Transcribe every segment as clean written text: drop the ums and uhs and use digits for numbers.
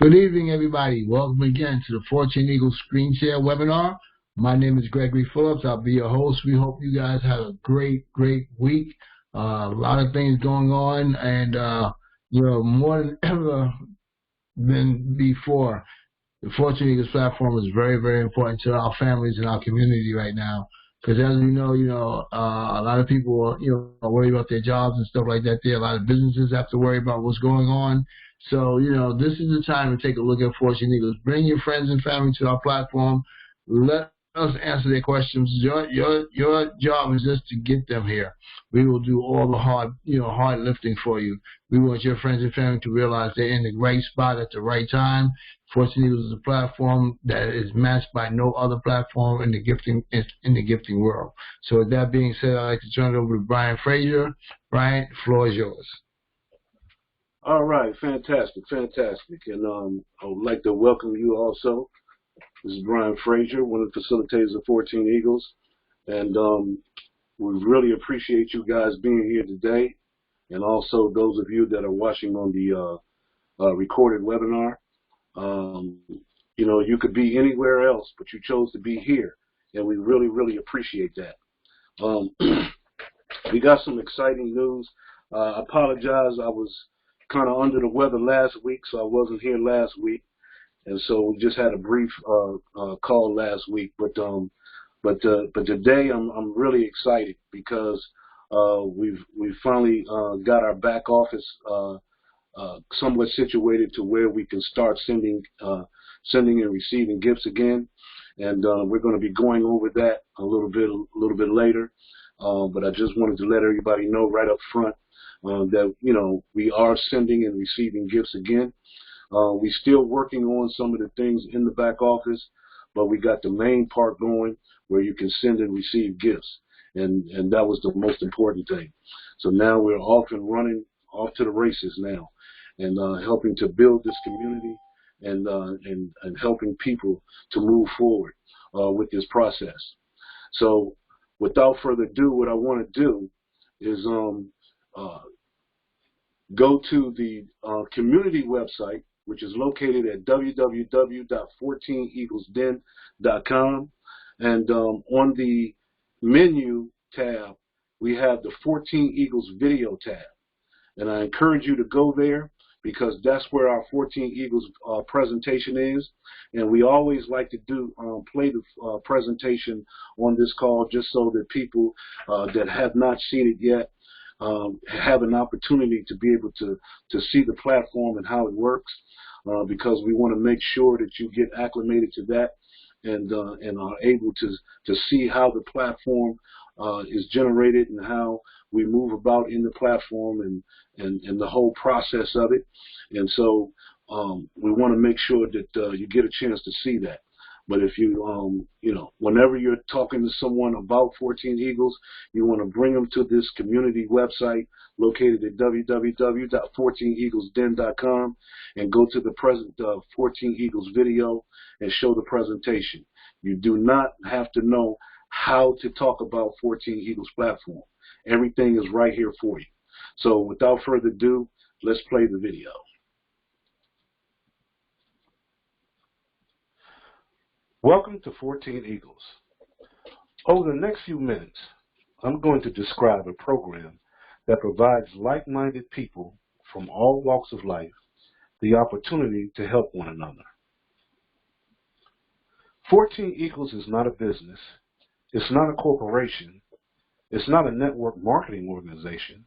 Good evening, everybody. Welcome again to the 14 Eagles Screen Share webinar. My name is Gregory Phillips. I'll be your host. We hope you guys had a great week. A lot of things going on, and more than ever than before. The 14 Eagles platform is very important to our families and our community right now. Because as we know, a lot of people are worried about their jobs and stuff like that. There are a lot of businesses have to worry about what's going on. So, this is the time to take a look at 14 Eagles. Bring your friends and family to our platform. Let us answer their questions. Your job is just to get them here. We will do all the hard lifting for you. We want your friends and family to realize they're in the right spot at the right time. 14 Eagles is a platform that is matched by no other platform in the gifting world. So with that being said, I'd like to turn it over to Brian Frazier. Brian, the floor is yours. All right, fantastic. And I would like to welcome you also. This is Brian Frazier, one of the facilitators of 14 Eagles. And we really appreciate you guys being here today. And also those of you that are watching on the recorded webinar. You could be anywhere else, but you chose to be here. And we really appreciate that. We got some exciting news. I apologize. I was kind of under the weather last week, so I wasn't here last week, and so we just had a brief call last week. But today I'm really excited because we've finally got our back office somewhat situated to where we can start sending and receiving gifts again, and we're going to be going over that a little bit later. But I just wanted to let everybody know right up front that we are sending and receiving gifts again. We're still working on some of the things in the back office, but we got the main part going where you can send and receive gifts, and that was the most important thing. So now we're off and running, off to the races now, and helping to build this community and helping people to move forward with this process. So without further ado, what I want to do is go to the community website, which is located at www.14eaglesden.com, and on the menu tab we have the 14 Eagles video tab, and I encourage you to go there because that's where our 14 Eagles presentation is, and we always like to do play the presentation on this call just so that people that have not seen it yet have an opportunity to be able to see the platform and how it works, because we want to make sure that you get acclimated to that and are able to see how the platform is generated and how we move about in the platform and the whole process of it. And so we want to make sure that you get a chance to see that. But if you, whenever you're talking to someone about 14 Eagles, you want to bring them to this community website located at www.14eaglesden.com and go to the present 14 Eagles video and show the presentation. You do not have to know how to talk about 14 Eagles platform. Everything is right here for you. So without further ado, let's play the video. Welcome to 14 Eagles. Over the next few minutes, I'm going to describe a program that provides like-minded people from all walks of life the opportunity to help one another. 14 Eagles is not a business. It's not a corporation. It's not a network marketing organization.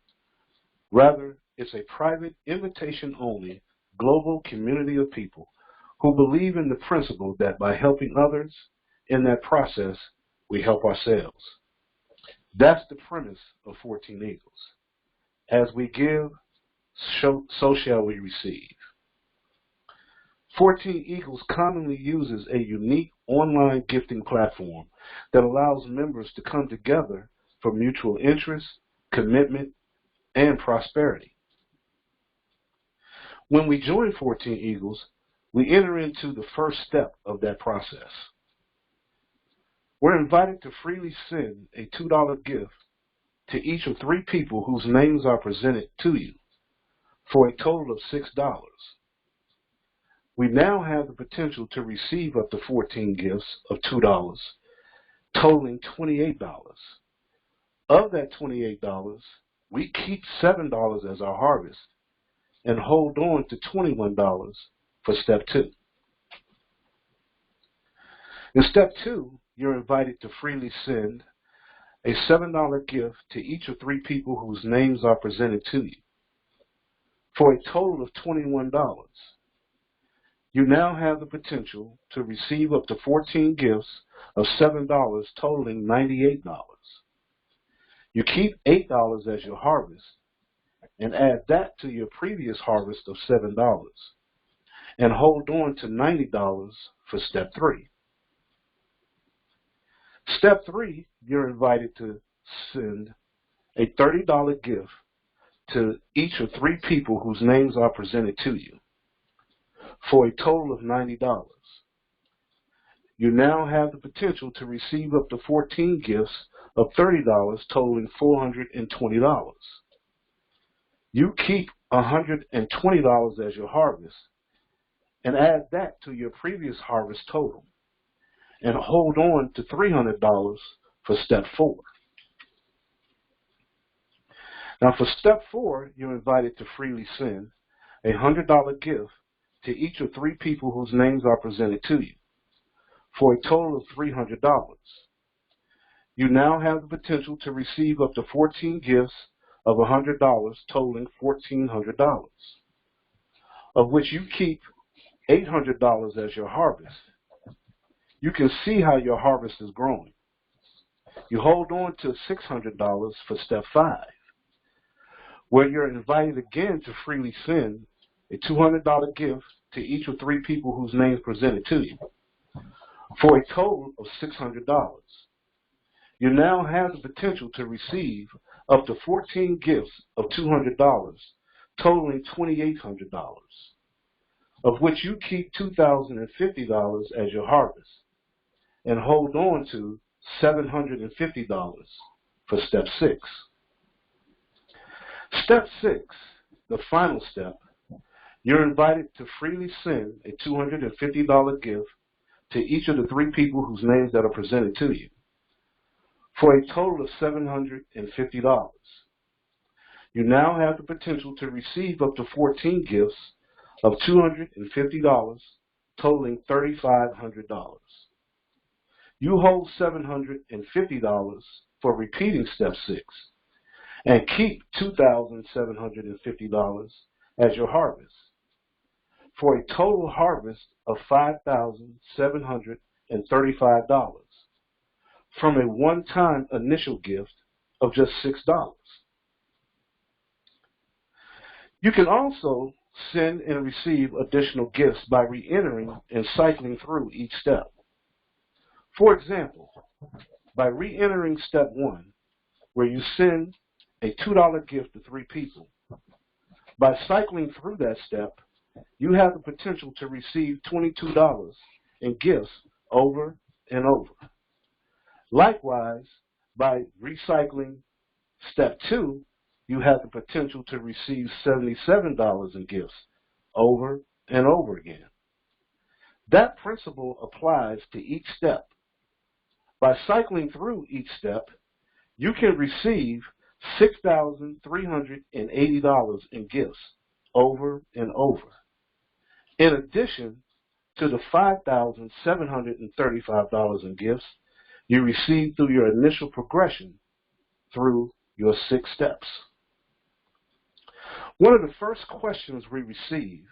Rather, it's a private, invitation-only, global community of people who believe in the principle that by helping others, in that process, we help ourselves. That's the premise of 14 Eagles. As we give, so shall we receive. 14 Eagles commonly uses a unique online gifting platform that allows members to come together for mutual interest, commitment, and prosperity. When we join 14 Eagles, we enter into the first step of that process. We're invited to freely send a $2 gift to each of 3 people whose names are presented to you for a total of $6. we now have the potential to receive up to 14 gifts of $2, totaling $28. Of that $28, we keep $7 as our harvest and hold on to $21 for step 2. In step 2, you're invited to freely send a $7 gift to each of 3 people whose names are presented to you, for a total of $21. You now have the potential to receive up to 14 gifts of $7 totaling $98. You keep $8 as your harvest and add that to your previous harvest of $7 and hold on to $90 for step 3. Step 3, you're invited to send a $30 gift to each of 3 people whose names are presented to you, for a total of $90. You now have the potential to receive up to 14 gifts of $30 totaling $420. You keep $120 as your harvest and add that to your previous harvest total and hold on to $300 for step 4. Now for step 4, you're invited to freely send a $100 gift to each of 3 people whose names are presented to you, for a total of $300. You now have the potential to receive up to 14 gifts of $100 totaling $1,400, of which you keep $800 as your harvest. You can see how your harvest is growing. You hold on to $600 for step 5, where you're invited again to freely send a $200 gift to each of 3 people whose names presented to you, for a total of $600. You now have the potential to receive up to 14 gifts of $200, totaling $2,800, of which you keep $2,050 as your harvest and hold on to $750 for step 6. Step 6, the final step, you're invited to freely send a $250 gift to each of the 3 people whose names that are presented to you, for a total of $750. You now have the potential to receive up to 14 gifts of $250, totaling $3,500. You hold $750 for repeating step 6 and keep $2,750 as your harvest, for a total harvest of $5,735 from a one-time initial gift of just $6. You can also send and receive additional gifts by re-entering and cycling through each step. For example, by re-entering step 1, where you send a $2 gift to 3 people, by cycling through that step, you have the potential to receive $22 in gifts over and over. Likewise, by recycling step 2, you have the potential to receive $77 in gifts over and over again. That principle applies to each step. By cycling through each step, you can receive $6,380 in gifts over and over, in addition to the $5,735 in gifts you receive through your initial progression through your 6 steps. One of the first questions we receive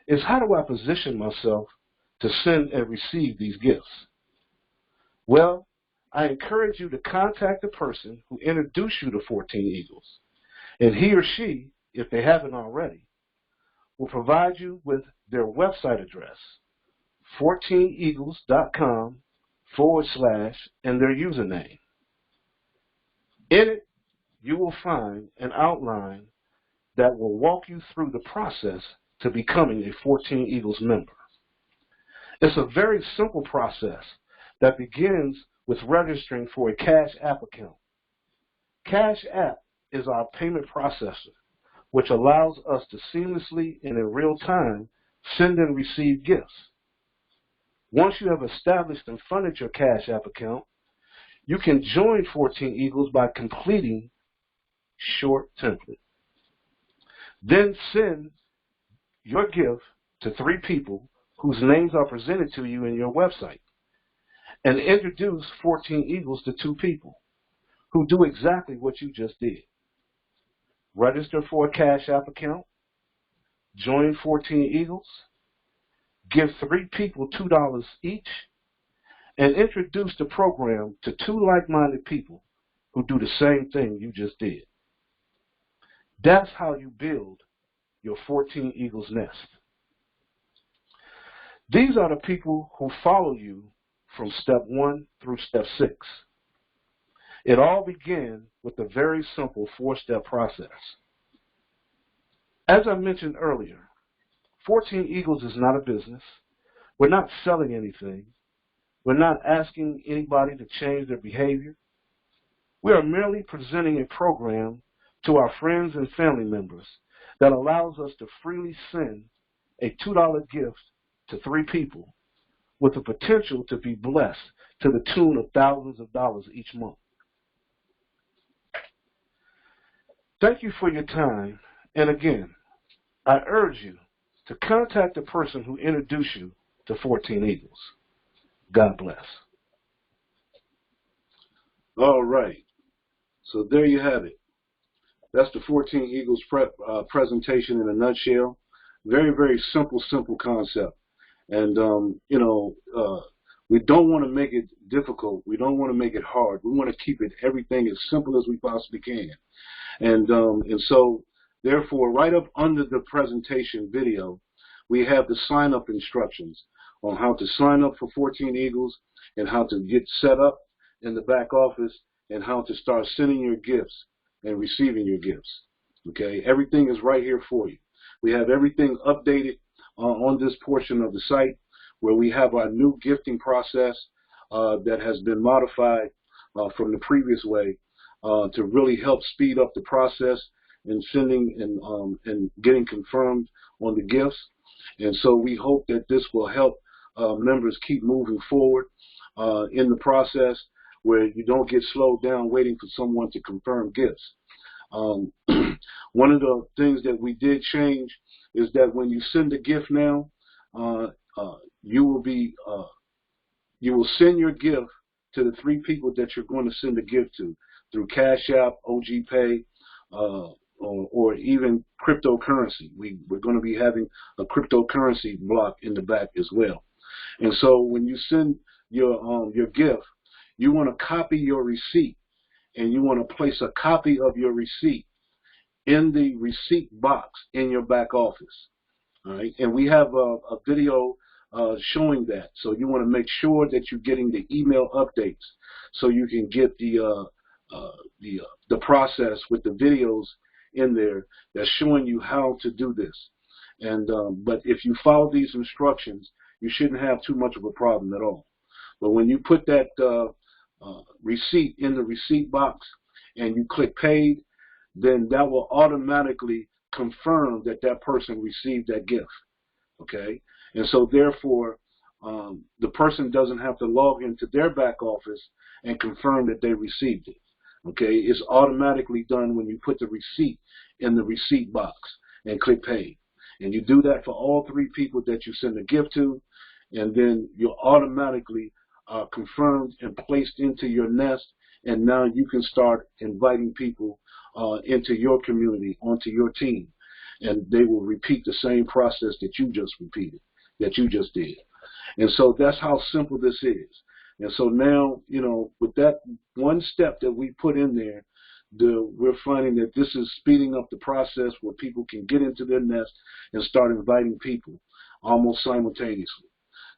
is, how do I position myself to send and receive these gifts? Well, I encourage you to contact the person who introduced you to 14 Eagles, and he or she, if they haven't already, will provide you with their website address, 14eagles.com/ and their username. In it, you will find an outline that will walk you through the process to becoming a 14 Eagles member. It's a very simple process that begins with registering for a Cash App account. Cash App is our payment processor, which allows us to seamlessly and in real time send and receive gifts. Once you have established and funded your Cash App account, you can join 14 Eagles by completing short template. Then send your gift to 3 people whose names are presented to you in your website, and introduce 14 Eagles to 2 people who do exactly what you just did. Register for a Cash App account, join 14 Eagles, give 3 people $2 each, and introduce the program to 2 like-minded people who do the same thing you just did. That's how you build your 14 Eagles nest. These are the people who follow you from step 1 through step 6. It all began with a very simple 4-step process. As I mentioned earlier, 14 Eagles is not a business. We're not selling anything. We're not asking anybody to change their behavior. We are merely presenting a program to our friends and family members that allows us to freely send a $2 gift to 3 people with the potential to be blessed to the tune of thousands of dollars each month. Thank you for your time, and again, I urge you to contact the person who introduced you to 14 Eagles. God bless. All right, so there you have it. That's the 14 Eagles presentation in a nutshell. Very, very simple concept. And, we don't want to make it difficult. We don't want to make it hard. We want to keep everything as simple as we possibly can. And so, therefore, right up under the presentation video, we have the sign-up instructions on how to sign up for 14 Eagles and how to get set up in the back office and how to start sending your gifts and receiving your gifts. Okay, everything is right here for you. We have everything updated on this portion of the site where we have our new gifting process that has been modified from the previous way to really help speed up the process in sending and getting confirmed on the gifts. And so we hope that this will help members keep moving forward in the process where you don't get slowed down waiting for someone to confirm gifts. One of the things that we did change is that when you send a gift now, you will send your gift to the 3 people that you're going to send a gift to through Cash App, OG Pay, or even cryptocurrency. We're going to be having a cryptocurrency block in the back as well. And so when you send your gift, you want to copy your receipt, and you want to place a copy of your receipt in the receipt box in your back office. All right, and we have a video showing that. So you want to make sure that you're getting the email updates so you can get the process with the videos in there that's showing you how to do this. And but if you follow these instructions, you shouldn't have too much of a problem at all. But when you put that receipt in the receipt box and you click paid, then that will automatically confirm that that person received that gift. Okay, and so therefore the person doesn't have to log into their back office and confirm that they received it. Okay, it's automatically done when you put the receipt in the receipt box and click pay. And you do that for all 3 people that you send a gift to, and then you're automatically confirmed and placed into your nest, and now you can start inviting people into your community, onto your team, and they will repeat the same process that you just repeated, that you just did. And so that's how simple this is. And so now, with that one step that we put in there, we're finding that this is speeding up the process where people can get into their nest and start inviting people almost simultaneously.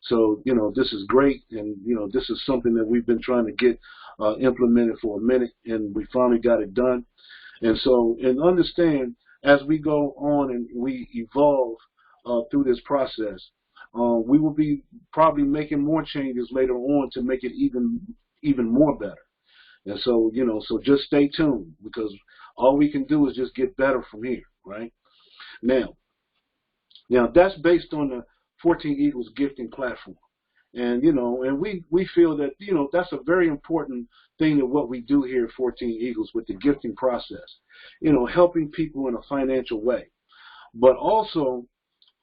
So, this is great, and, this is something that we've been trying to get implemented for a minute, and we finally got it done. And so, and understand, as we go on and we evolve through this process, we will be probably making more changes later on to make it even more better. And so, so just stay tuned, because all we can do is just get better from here, right? Now, Now, that's based on the 14 Eagles gifting platform. And, and we feel that, that's a very important thing of what we do here at 14 Eagles with the gifting process, helping people in a financial way. But also,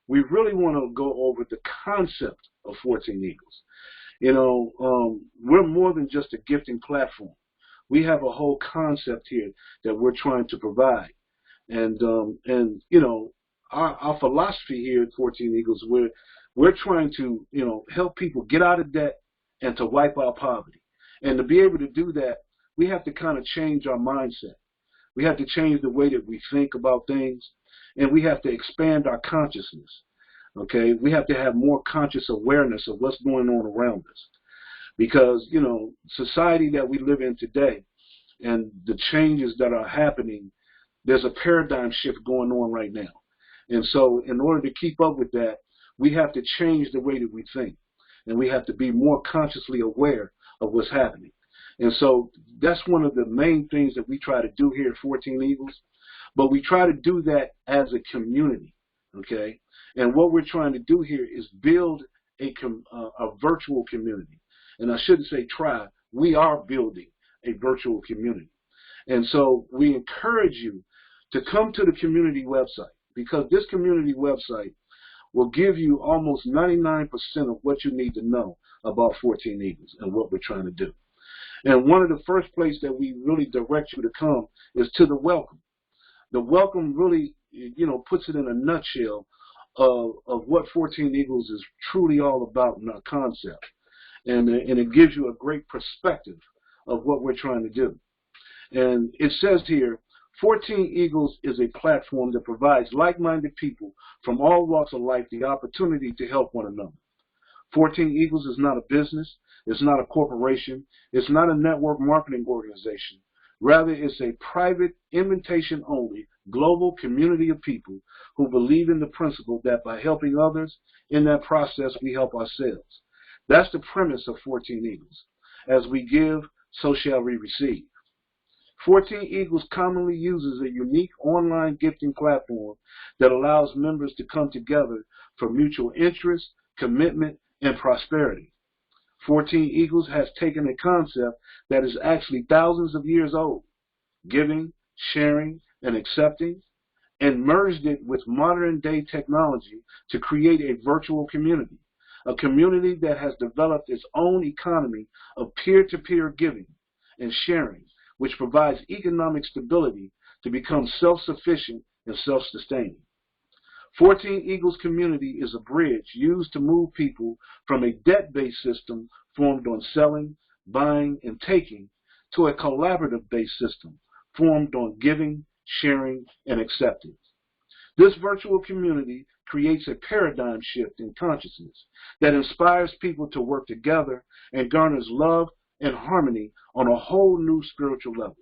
we really want to go over the concept of 14 Eagles. We're more than just a gifting platform. We have a whole concept here that we're trying to provide. And our philosophy here at 14 Eagles, we're trying to, help people get out of debt and to wipe out poverty. And to be able to do that, we have to kind of change our mindset. We have to change the way that we think about things, and we have to expand our consciousness. Okay, we have to have more conscious awareness of what's going on around us, because society that we live in today and the changes that are happening, there's a paradigm shift going on right now. And so in order to keep up with that, we have to change the way that we think, and we have to be more consciously aware of what's happening. And so that's one of the main things that we try to do here at 14 Eagles, but we try to do that as a community, okay? And what we're trying to do here is build a virtual community. And I shouldn't say try, we are building a virtual community. And so we encourage you to come to the community website, because this community website will give you almost 99% of what you need to know about 14 Eagles and what we're trying to do. And one of the first places that we really direct you to come is to the welcome. The welcome really, puts it in a nutshell of what 14 Eagles is truly all about in our concept. And it gives you a great perspective of what we're trying to do. And it says here, 14 Eagles is a platform that provides like-minded people from all walks of life the opportunity to help one another. 14 Eagles is not a business. It's not a corporation. It's not a network marketing organization. Rather, it's a private, invitation-only, global community of people who believe in the principle that by helping others, in that process, we help ourselves. That's the premise of 14 Eagles. As we give, so shall we receive. 14 Eagles commonly uses a unique online gifting platform that allows members to come together for mutual interest, commitment, and prosperity. 14 Eagles has taken a concept that is actually thousands of years old, giving, sharing, and accepting, and merged it with modern-day technology to create a virtual community, a community that has developed its own economy of peer-to-peer giving and sharing, which provides economic stability to become self-sufficient and self-sustaining. 14 Eagles community is a bridge used to move people from a debt-based system formed on selling, buying, and taking to a collaborative-based system formed on giving, sharing, and acceptance. This virtual community creates a paradigm shift in consciousness that inspires people to work together and garners love and harmony on a whole new spiritual level.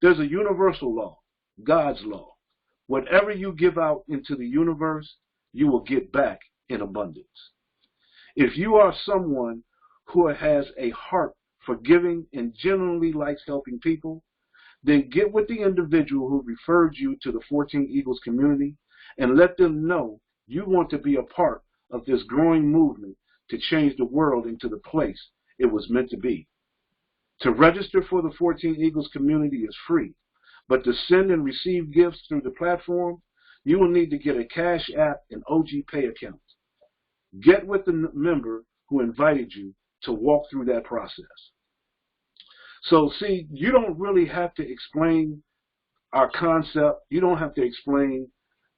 There's a universal law, God's law. Whatever you give out into the universe, you will get back in abundance. If you are someone who has a heart for giving and genuinely likes helping people, then get with the individual who referred you to the 14 Eagles community and let them know you want to be a part of this growing movement to change the world into the place it was meant to be. To register for the 14 Eagles community is free, but to send and receive gifts through the platform, you will need to get a Cash App and OG Pay account. Get with the member who invited you to walk through that process. So see, you don't really have to explain our concept. You don't have to explain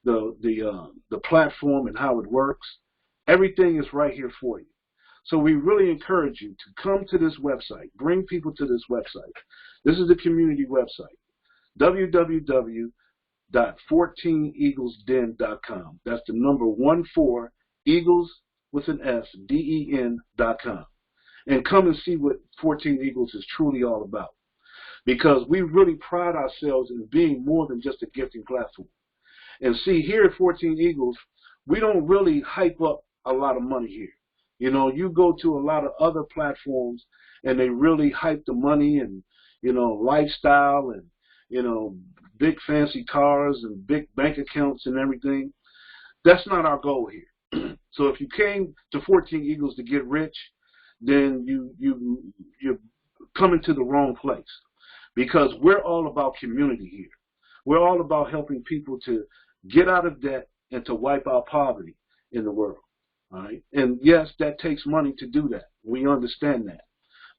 the platform and how it works. Everything is right here for you. So we really encourage you to come to this website, bring people to this website. This is the community website, www.14eaglesden.com. That's the number 14, Eagles with an S, DEN.com. And come and see what 14 Eagles is truly all about. Because we really pride ourselves in being more than just a gifting platform. And see, here at 14 Eagles, we don't really hype up a lot of money here. You know, you go to a lot of other platforms and they really hype the money and, lifestyle and, big fancy cars and big bank accounts and everything. That's not our goal here. So if you came to 14 Eagles to get rich, then you're coming to the wrong place, because we're all about community here. We're all about helping people to get out of debt and to wipe out poverty in the world. All right? And yes, that takes money to do that. We understand that.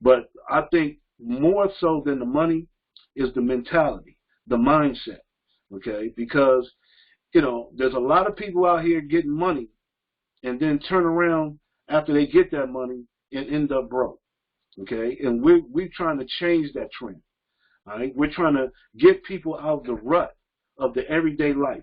But I think more so than the money is the mentality, the mindset, okay? Because, you know, there's a lot of people out here getting money and then turn around after they get that money and end up broke, okay? And we're trying to change that trend, all right? We're trying to get people out of the rut of the everyday life.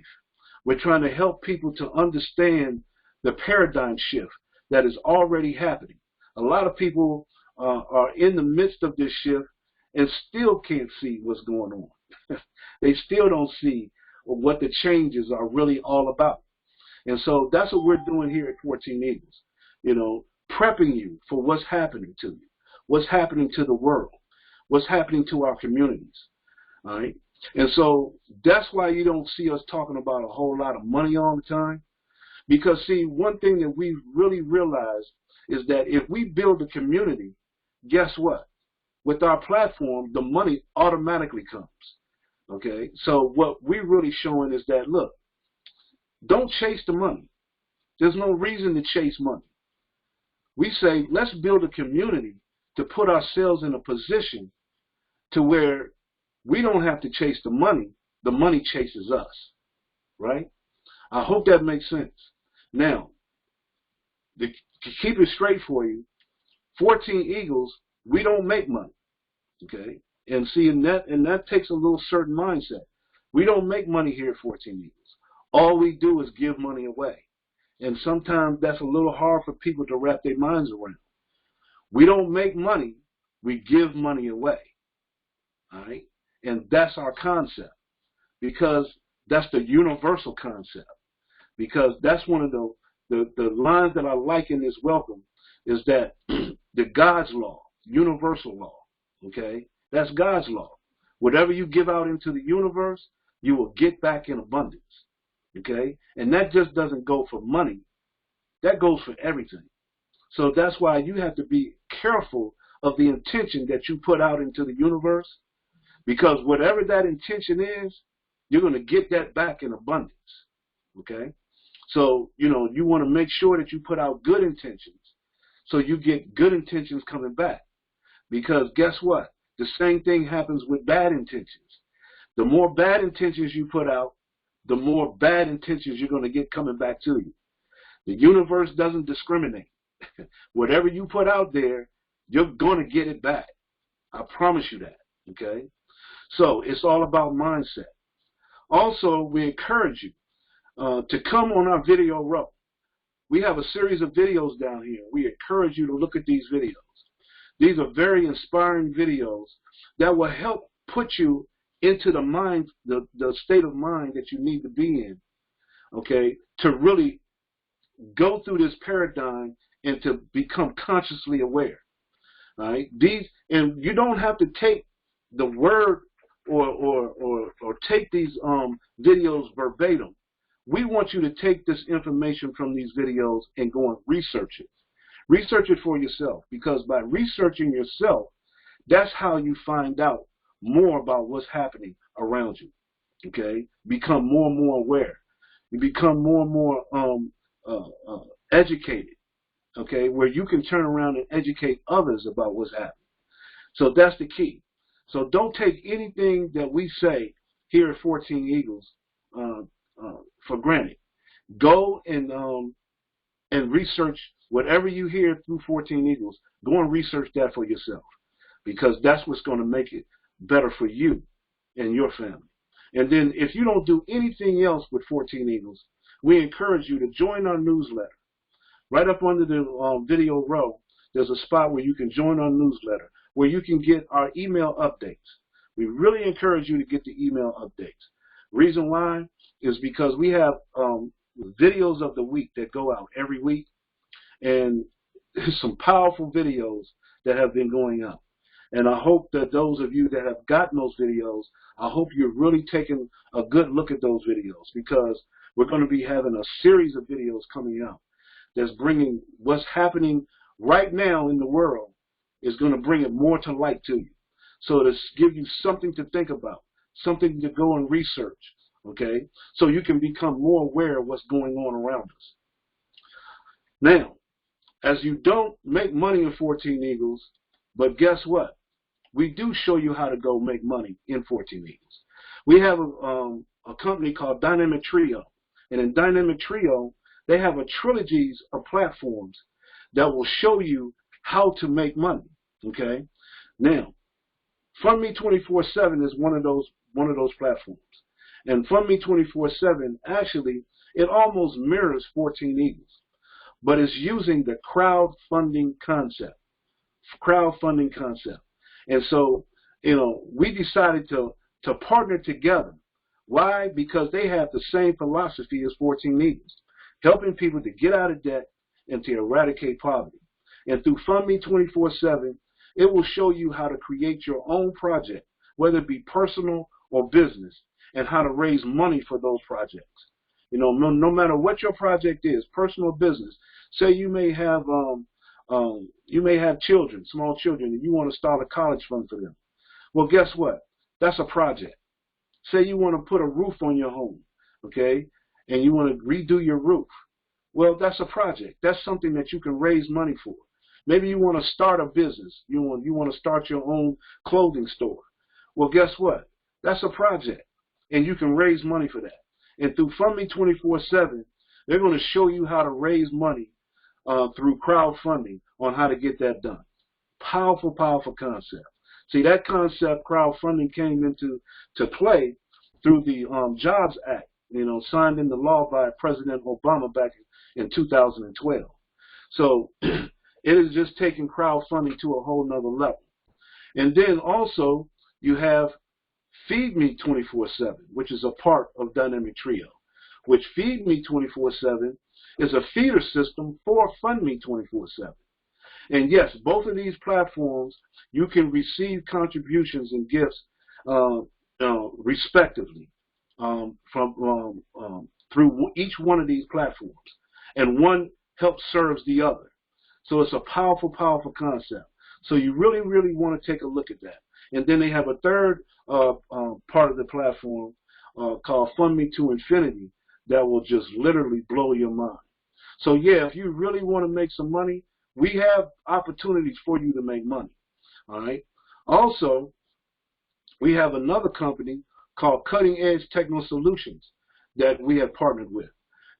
We're trying to help people to understand the paradigm shift that is already happening. A lot of people are in the midst of this shift and still can't see what's going on. They still don't see what the changes are really all about. And so that's what we're doing here at 14 Eagles, you know, prepping you for what's happening to you, what's happening to the world, what's happening to our communities, all right? And so that's why you don't see us talking about a whole lot of money all the time. Because, see, one thing that we've really realized is that if we build a community, guess what? With our platform, the money automatically comes, okay? So what we're really showing is that, look, don't chase the money. There's no reason to chase money. We say, let's build a community to put ourselves in a position to where we don't have to chase the money chases us, right? I hope that makes sense. Now, to keep it straight for you, 14 Eagles, we don't make money, okay? And see, and that takes a little certain mindset. We don't make money here at 14 Eagles. All we do is give money away. And sometimes that's a little hard for people to wrap their minds around. We don't make money, we give money away, all right? And that's our concept, because that's the universal concept. Because that's one of the lines that I like in this welcome is that the God's law, universal law, okay? That's God's law. Whatever you give out into the universe, you will get back in abundance, okay? And that just doesn't go for money. That goes for everything. So that's why you have to be careful of the intention that you put out into the universe, because whatever that intention is, you're going to get that back in abundance, okay? So, you know, you want to make sure that you put out good intentions so you get good intentions coming back. Because guess what? The same thing happens with bad intentions. The more bad intentions you put out, the more bad intentions you're going to get coming back to you. The universe doesn't discriminate. Whatever you put out there, you're going to get it back. I promise you that, okay? So it's all about mindset. Also, we encourage you to come on our video row. We have a series of videos down here. We encourage you to look at these videos. These are very inspiring videos that will help put you into the mind, the state of mind that you need to be in, okay, to really go through this paradigm and to become consciously aware. All right? And you don't have to take the word or take these videos verbatim. We want you to take this information from these videos and go and research it. Research it for yourself, because by researching yourself, that's how you find out more about what's happening around you, okay? Become more and more aware. You become more and more educated, okay, where you can turn around and educate others about what's happening. So that's the key. So don't take anything that we say here at 14 Eagles for granted. Go and research whatever you hear through 14 Eagles. Go and research that for yourself, because that's what's going to make it better for you and your family. And then if you don't do anything else with 14 Eagles, we encourage you to join our newsletter. Right up under the video row, there's a spot where you can join our newsletter, where you can get our email updates. We really encourage you to get the email updates. Reason why is because we have videos of the week that go out every week, and there's some powerful videos that have been going up. And I hope that those of you that have gotten those videos, I hope you're really taking a good look at those videos, because We're going to be having a series of videos coming out that's bringing what's happening right now in the world, is going to bring it more to light to you. So to give you something to think about, something to go and research, okay? So you can become more aware of what's going on around us. Now, as you don't make money in 14 Eagles, but guess what? We do show you how to go make money in 14 Eagles. We have a company called Dynamic Trio. And in Dynamic Trio, they have a trilogies of platforms that will show you how to make money, okay? Now, Fund Me 24/7 is one of those platforms. And Fund Me 24/7, actually, it almost mirrors 14 Eagles, but it's using the crowdfunding concept. And so, we decided to partner together. Why? Because they have the same philosophy as 14 Eagles, helping people to get out of debt and to eradicate poverty. And through Fund Me 24/7, it will show you how to create your own project, whether it be personal or business, and how to raise money for those projects. No matter what your project is, personal or business. Say you may have children, small children, and you want to start a college fund for them. Well, guess what? That's a project. Say you want to put a roof on your home, okay, and you want to redo your roof. Well, that's a project. That's something that you can raise money for. Maybe you want to start a business. You want to start your own clothing store. Well, guess what? That's a project, and you can raise money for that. And through Fund Me 24/7, they're going to show you how to raise money through crowdfunding on how to get that done. Powerful, powerful concept. See, that concept, crowdfunding, came into play through the Jobs Act, signed into law by President Obama back in 2012. So it is just taking crowdfunding to a whole nother level. And then also you have Feed Me 24/7, which is a part of Dynamic Trio, which Feed Me 24/7 is a feeder system for Fund Me 24/7. And yes, both of these platforms, you can receive contributions and gifts respectively through each one of these platforms. And one helps serves the other. So it's a powerful, powerful concept. So you really, really want to take a look at that. And then they have a third part of the platform called Fund Me to Infinity that will just literally blow your mind. So yeah, if you really want to make some money, we have opportunities for you to make money. All right. Also, we have another company called Cutting Edge Techno Solutions that we have partnered with.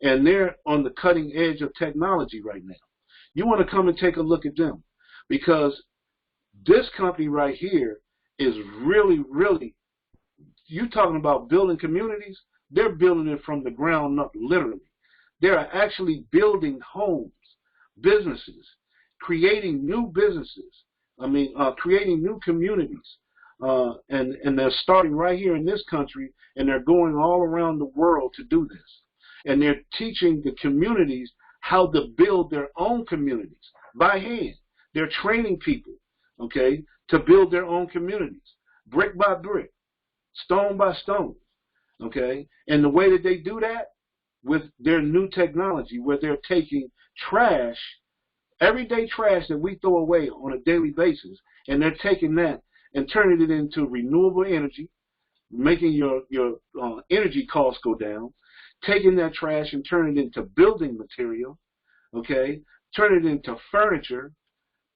And they're on the cutting edge of technology right now. You want to come and take a look at them, because this company right here is really, really, you talking about building communities, they're building it from the ground up, literally. They're actually building homes, businesses, creating new businesses, creating new communities. And they're starting right here in this country, and they're going all around the world to do this. And they're teaching the communities how to build their own communities by hand. They're training people, okay, to build their own communities, brick by brick, stone by stone, okay? And the way that they do that, with their new technology, where they're taking trash, everyday trash that we throw away on a daily basis, and they're taking that and turning it into renewable energy, making your energy costs go down, taking that trash and turning it into building material, okay, turning it into furniture,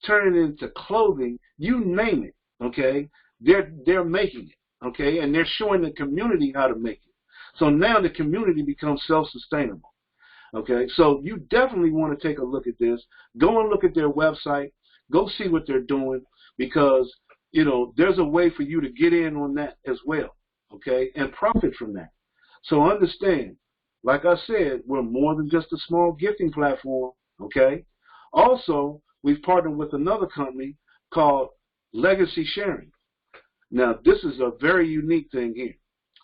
turning it into clothing, you name it, okay, they're making it, okay, and they're showing the community how to make it. So now the community becomes self-sustainable, okay, so you definitely want to take a look at this. Go and look at their website, go see what they're doing, because, there's a way for you to get in on that as well, okay, and profit from that. So understand, like I said, we're more than just a small gifting platform, okay? Also, we've partnered with another company called Legacy Sharing. Now, this is a very unique thing here.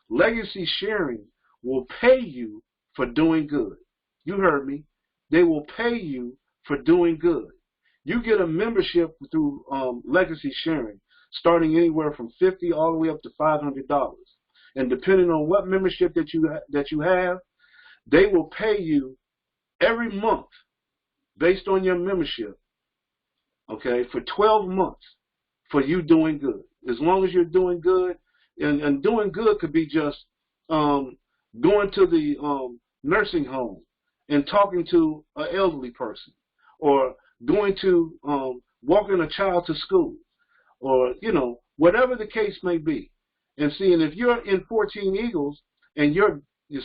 Legacy Sharing will pay you for doing good. You heard me. They will pay you for doing good. You get a membership through Legacy Sharing, starting anywhere from $50 all the way up to $500. And depending on what membership that you have, they will pay you every month based on your membership, okay, for 12 months for you doing good. As long as you're doing good, and doing good could be just going to the nursing home and talking to an elderly person, or going to walking a child to school, or, you know, whatever the case may be. And seeing if you're in 14 Eagles and you're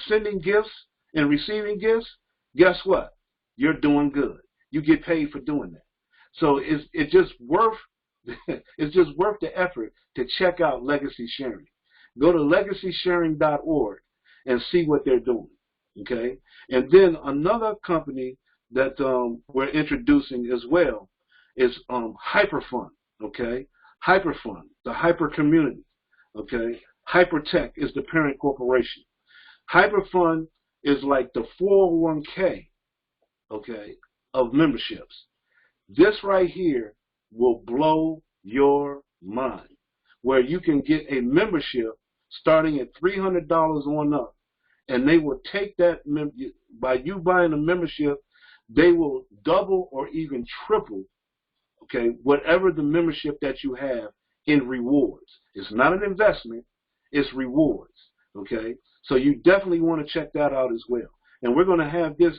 sending gifts and receiving gifts, guess what? You're doing good. You get paid for doing that. So it's just worth it's just worth the effort to check out Legacy Sharing. Go to legacysharing.org and see what they're doing. Okay? And then another company that we're introducing as well is Hyperfund. Okay? Hyperfund, the Hyper community. Okay? Hypertech is the parent corporation. Hyperfund is like the 401k, okay, of memberships. This right here will blow your mind, where you can get a membership starting at $300 on up, and they will take that, by you buying a membership, they will double or even triple, okay, whatever the membership that you have in rewards. It's not an investment, it's rewards, okay? So you definitely want to check that out as well. And we're going to have this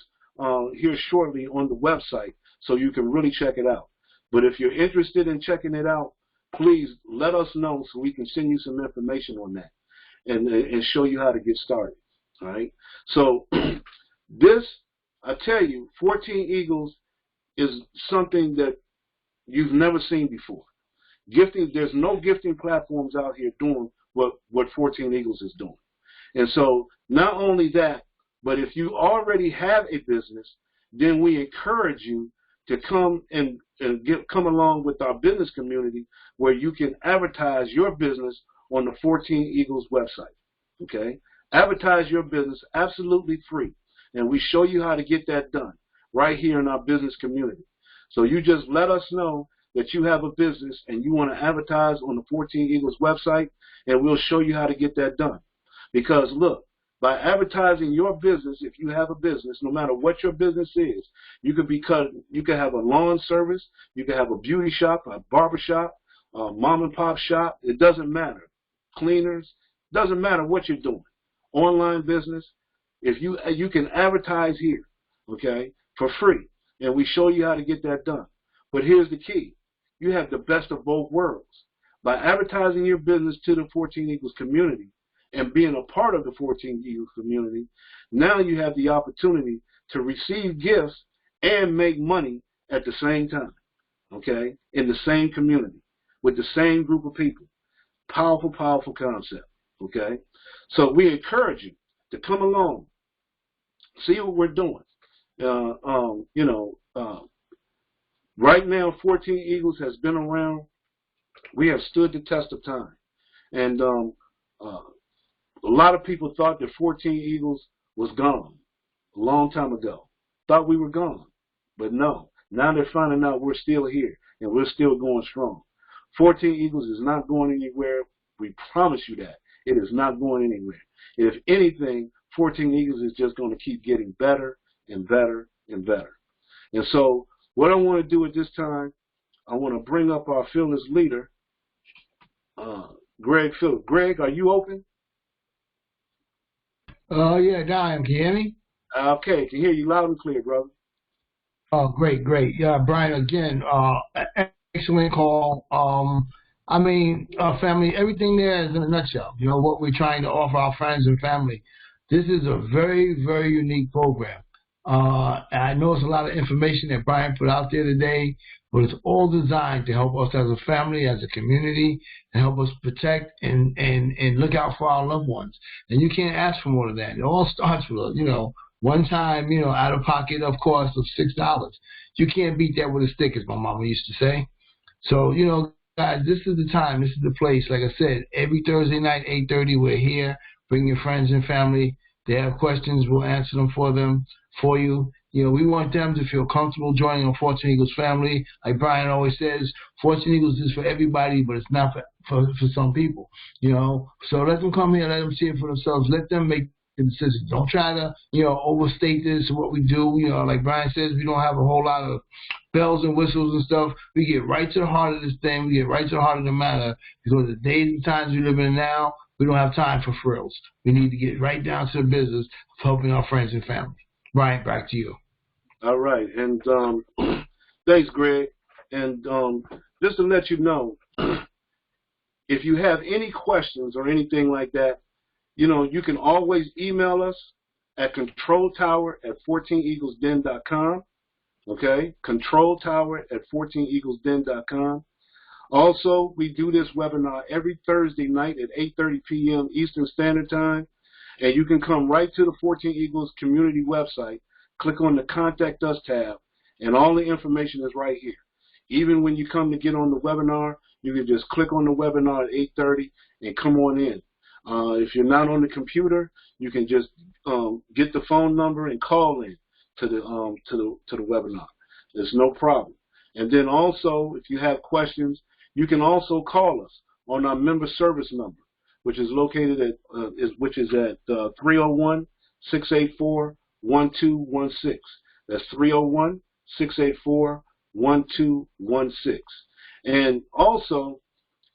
here shortly on the website so you can really check it out. But if you're interested in checking it out, please let us know so we can send you some information on that and show you how to get started, all right? So this, I tell you, 14 Eagles is something that you've never seen before. Gifting, there's no gifting platforms out here doing what 14 Eagles is doing. And so not only that, but if you already have a business, then we encourage you to come and come along with our business community where you can advertise your business on the 14 Eagles website. Okay? Advertise your business absolutely free. And we show you how to get that done right here in our business community. So you just let us know that you have a business and you want to advertise on the 14 Eagles website, and we'll show you how to get that done. Because look, by advertising your business, if you have a business, no matter what your business is, you could have a lawn service, you could have a beauty shop, a barber shop, a mom and pop shop. It doesn't matter. Cleaners, doesn't matter what you're doing. Online business, if you can advertise here, okay, for free, and we show you how to get that done. But here's the key: you have the best of both worlds. By advertising your business to the 14 Eagles community and being a part of the 14 Eagles community, now you have the opportunity to receive gifts and make money at the same time, okay, in the same community, with the same group of people. Powerful, powerful concept, okay? So we encourage you to come along, see what we're doing. Right now, 14 Eagles has been around. We have stood the test of time. And a lot of people thought that 14 Eagles was gone a long time ago. Thought we were gone. But no. Now they're finding out we're still here and we're still going strong. 14 Eagles is not going anywhere. We promise you that. It is not going anywhere. If anything, 14 Eagles is just going to keep getting better and better and better. And so what I want to do at this time, I want to bring up our fearless leader, Greg Phillips. Greg, are you open? Yeah, Diane, can you hear me? Okay, can hear you loud and clear, brother. Oh, great. Yeah, Brian, again, excellent call. Family, everything there is in a nutshell. You know, what we're trying to offer our friends and family. This is a very, very unique program. I know it's a lot of information that Brian put out there today, but it's all designed to help us as a family, as a community, and help us protect and look out for our loved ones. And you can't ask for more than that. It all starts with, one time, out of pocket, of course, of $6. You can't beat that with a stick, as my mama used to say. So, guys, this is the time, this is the place. Like I said, every Thursday night, 8:30, we're here. Bring your friends and family. They have questions, we'll answer them for you. We want them to feel comfortable joining a 14 Eagles family. Like Brian always says, 14 Eagles is for everybody, but it's not for some people, So let them come here, let them see it for themselves. Let them make in the system. Don't try to, overstate this, what we do. Like Brian says, we don't have a whole lot of bells and whistles and stuff. We get right to the heart of this thing. We get right to the heart of the matter, because the days and times we live in now, we don't have time for frills. We need to get right down to the business of helping our friends and family. Brian, back to you. All right, and thanks, Greg. And just to let you know, if you have any questions or anything like that, you can always email us at controltower@14eaglesden.com. Okay, controltower@14eaglesden.com. Also, we do this webinar every Thursday night at 8:30 p.m. Eastern Standard Time, and you can come right to the 14 Eagles community website, click on the Contact Us tab, and all the information is right here. Even when you come to get on the webinar, you can just click on the webinar at 8:30 and come on in. If you're not on the computer, you can just get the phone number and call in to the webinar. There's no problem. And then also, if you have questions, you can also call us on our member service number, which is located at 301-684-1216. That's 301-684-1216. And also,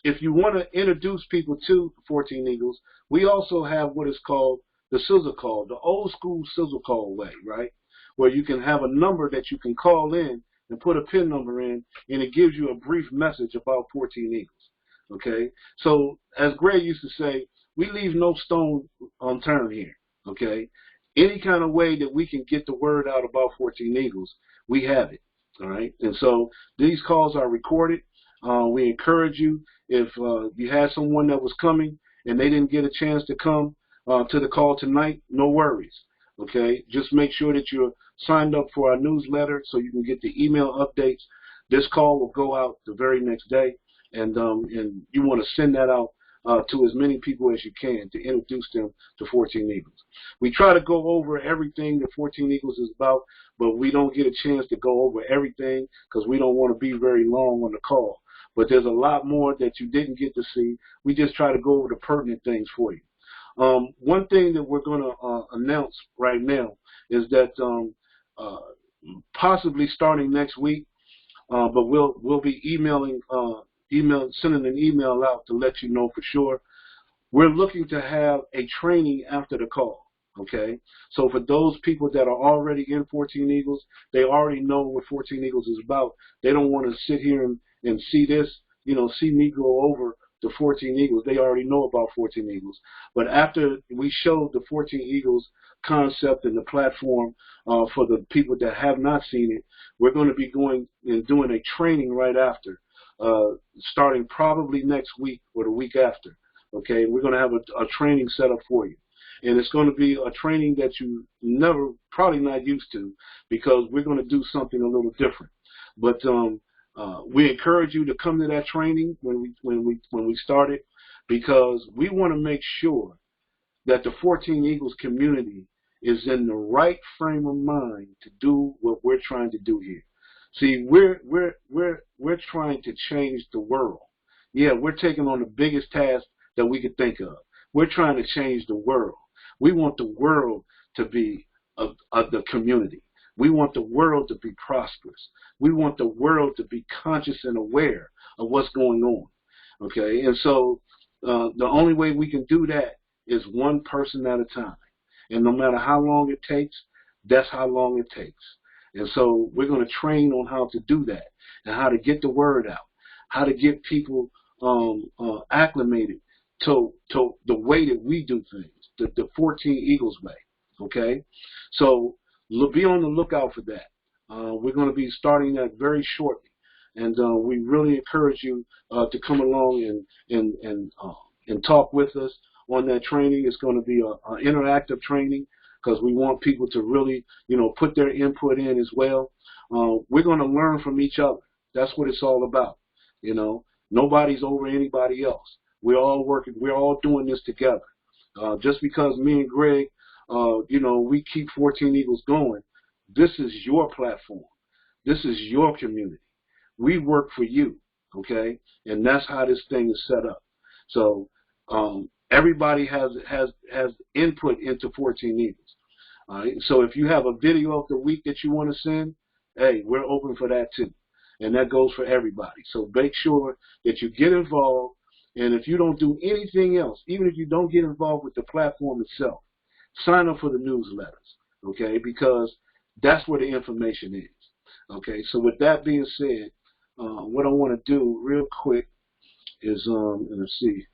if you want to introduce people to 14 Eagles, we also have what is called the sizzle call, the old school sizzle call way, right? Where you can have a number that you can call in and put a PIN number in, and it gives you a brief message about 14 Eagles, okay? So as Greg used to say, we leave no stone unturned here, okay? Any kind of way that we can get the word out about 14 Eagles, we have it, all right? And so these calls are recorded. We encourage you, if you had someone that was coming and they didn't get a chance to come to the call tonight, no worries, okay? Just make sure that you're signed up for our newsletter so you can get the email updates. This call will go out the very next day, and you want to send that out to as many people as you can to introduce them to 14 Eagles. We try to go over everything that 14 Eagles is about, but we don't get a chance to go over everything because we don't want to be very long on the call. But there's a lot more that you didn't get to see. We just try to go over the pertinent things for you. One thing that we're going to announce right now is that possibly starting next week, but we'll be sending an email out to let you know for sure. We're looking to have a training after the call, okay? So for those people that are already in 14 Eagles, they already know what 14 Eagles is about. They don't want to sit here and see this, see me go over the 14 Eagles. They already know about 14 Eagles. But after we show the 14 Eagles concept and the platform for the people that have not seen it, we're going to be going and doing a training right after, starting probably next week or the week after. Okay, we're going to have a training set up for you. And it's going to be a training that you probably not used to, because we're going to do something a little different. But we encourage you to come to that training when we start it, because we want to make sure that the 14 Eagles community is in the right frame of mind to do what we're trying to do here. See, we're trying to change the world. Yeah, we're taking on the biggest task that we could think of. We're trying to change the world. We want the world to be the community. We want the world to be prosperous. We want the world to be conscious and aware of what's going on. Okay, and so the only way we can do that is one person at a time. And no matter how long it takes, that's how long it takes. And so we're going to train on how to do that and how to get the word out, how to get people acclimated to the way that we do things, the 14 Eagles way. Okay, so be on the lookout for that. We're going to be starting that very shortly, and we really encourage you to come along and talk with us on that training. It's going to be an interactive training, because we want people to really, put their input in as well. We're going to learn from each other. That's what it's all about. Nobody's over anybody else. We're all working. We're all doing this together. Just because me and Greg, we keep 14 Eagles going, this is your platform. This is your community. We work for you, okay? And that's how this thing is set up. So Everybody has input into 14 Eagles. All right. So if you have a video of the week that you want to send, hey, we're open for that too. And that goes for everybody. So make sure that you get involved. And if you don't do anything else, even if you don't get involved with the platform itself, sign up for the newsletters, okay? Because that's where the information is, okay? So with that being said, what I want to do real quick is, let's see.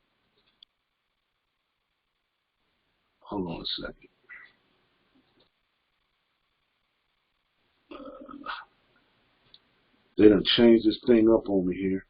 Hold on a second. They done changed this thing up on me here.